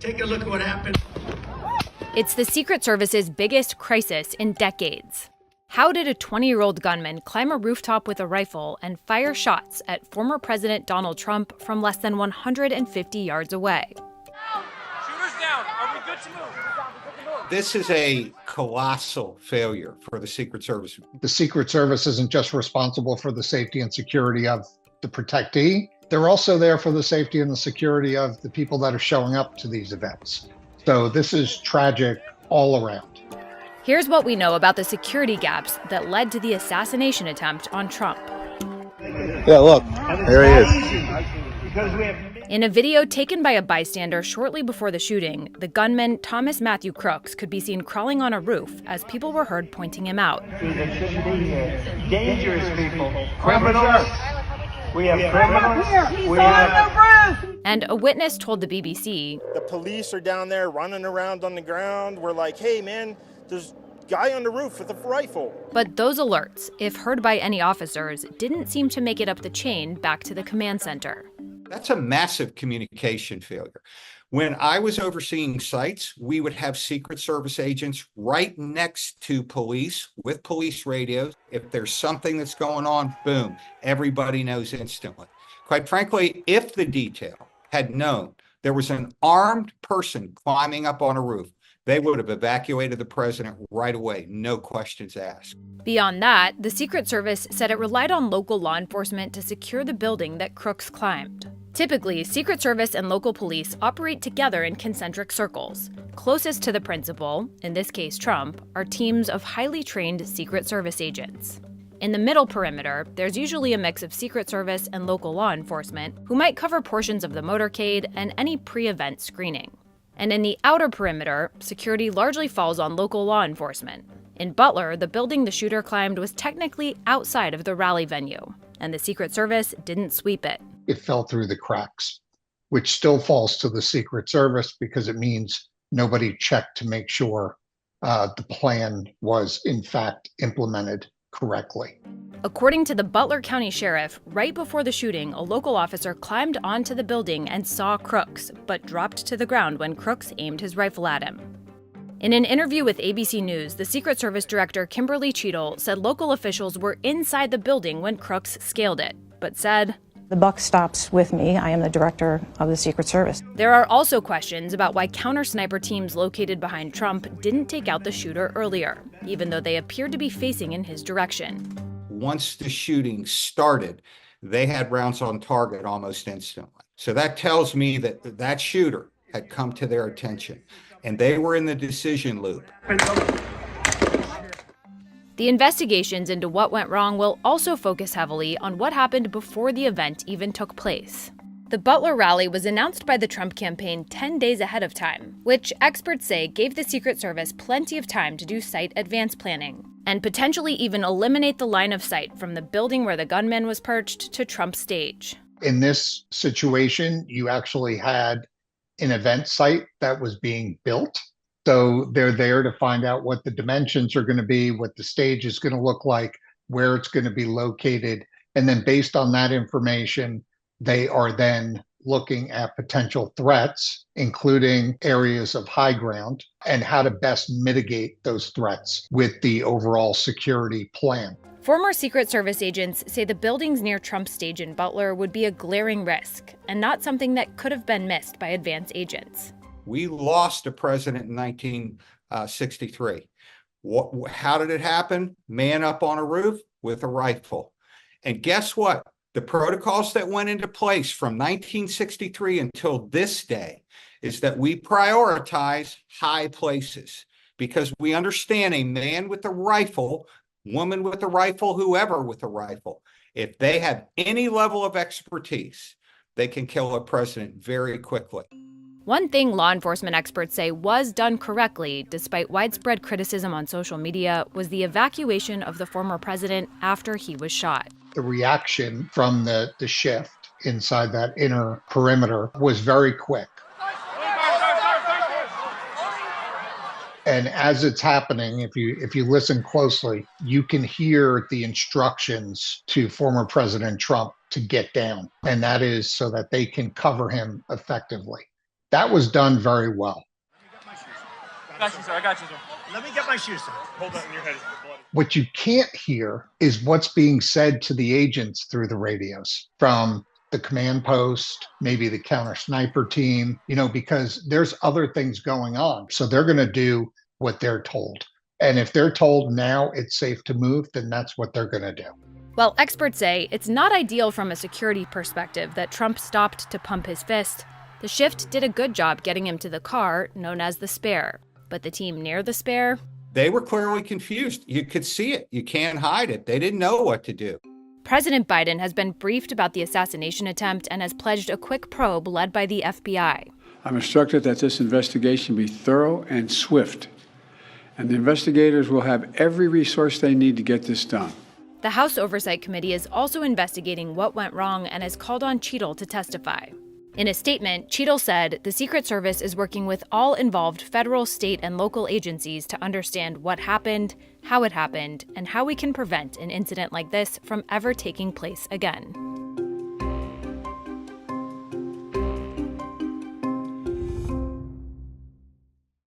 Take a look at what happened. It's the Secret Service's biggest crisis in decades. How did a 20-year-old gunman climb a rooftop with a rifle and fire shots at former President Donald Trump from less than 150 yards away? Shooters down. Are we good to move? This is a colossal failure for the Secret Service. The Secret Service isn't just responsible for the safety and security of the protectee. They're also there for the safety and the security of the people that are showing up to these events. So this is tragic all around. Here's what we know about the security gaps that led to the assassination attempt on Trump. Yeah, look, there he is. In a video taken by a bystander shortly before the shooting, the gunman, Thomas Matthew Crooks, could be seen crawling on a roof as people were heard pointing him out. Dangerous people, criminals. We have criminals. And a witness told the BBC, the police are down there running around on the ground. We're like, hey, man, there's a guy on the roof with a rifle. But those alerts, if heard by any officers, didn't seem to make it up the chain back to the command center. That's a massive communication failure. When I was overseeing sites, we would have Secret Service agents right next to police with police radios. If there's something that's going on, boom, everybody knows instantly. Quite frankly, if the detail had known there was an armed person climbing up on a roof, they would have evacuated the president right away, no questions asked. Beyond that, the Secret Service said it relied on local law enforcement to secure the building that Crooks climbed. Typically, Secret Service and local police operate together in concentric circles. Closest to the principal, in this case Trump, are teams of highly trained Secret Service agents. In the middle perimeter, there's usually a mix of Secret Service and local law enforcement who might cover portions of the motorcade and any pre-event screening. And in the outer perimeter, security largely falls on local law enforcement. In Butler, the building the shooter climbed was technically outside of the rally venue, and the Secret Service didn't sweep it. It fell through the cracks, which still falls to the Secret Service because it means nobody checked to make sure the plan was in fact implemented correctly. According to the Butler County Sheriff, right before the shooting, a local officer climbed onto the building and saw Crooks, but dropped to the ground when Crooks aimed his rifle at him. In an interview with ABC News, the Secret Service Director Kimberly Cheadle said local officials were inside the building when Crooks scaled it, but said, "The buck stops with me. I am the director of the Secret Service." There are also questions about why counter-sniper teams located behind Trump didn't take out the shooter earlier, even though they appeared to be facing in his direction. Once the shooting started, they had rounds on target almost instantly. So that tells me that that shooter had come to their attention, and they were in the decision loop. The investigations into what went wrong will also focus heavily on what happened before the event even took place. The Butler rally was announced by the Trump campaign 10 days ahead of time, which experts say gave the Secret Service plenty of time to do site advance planning, and potentially even eliminate the line of sight from the building where the gunman was perched to Trump's stage. In this situation, you actually had an event site that was being built. So they're there to find out what the dimensions are going to be, what the stage is going to look like, where it's going to be located. And then based on that information, they are then looking at potential threats, including areas of high ground, and how to best mitigate those threats with the overall security plan. Former Secret Service agents say the buildings near Trump's stage in Butler would be a glaring risk and not something that could have been missed by advance agents. We lost a president in 1963. How did it happen? Man up on a roof with a rifle. And guess what? The protocols that went into place from 1963 until this day is that we prioritize high places because we understand a man with a rifle, woman with a rifle, whoever with a rifle, if they have any level of expertise, they can kill a president very quickly. One thing law enforcement experts say was done correctly, despite widespread criticism on social media, was the evacuation of the former president after he was shot. The reaction from the shift inside that inner perimeter was very quick. And as it's happening, if you listen closely, you can hear the instructions to former President Trump to get down. And that is so that they can cover him effectively. That was done very well. I got you, sir. I got you, sir. Let me get my shoes on. Hold that in your head. Bloody. What you can't hear is what's being said to the agents through the radios from the command post, maybe the counter sniper team, because there's other things going on. So they're going to do what they're told. And if they're told now it's safe to move, then that's what they're going to do. Well, experts say it's not ideal from a security perspective that Trump stopped to pump his fist. The shift did a good job getting him to the car known as the Spare. But the team near the Spare? They were clearly confused. You could see it. You can't hide it. They didn't know what to do. President Biden has been briefed about the assassination attempt and has pledged a quick probe led by the FBI. I'm instructed that this investigation be thorough and swift, and the investigators will have every resource they need to get this done. The House Oversight Committee is also investigating what went wrong and has called on Cheadle to testify. In a statement, Cheadle said the Secret Service is working with all involved federal, state, and local agencies to understand what happened, how it happened, and how we can prevent an incident like this from ever taking place again.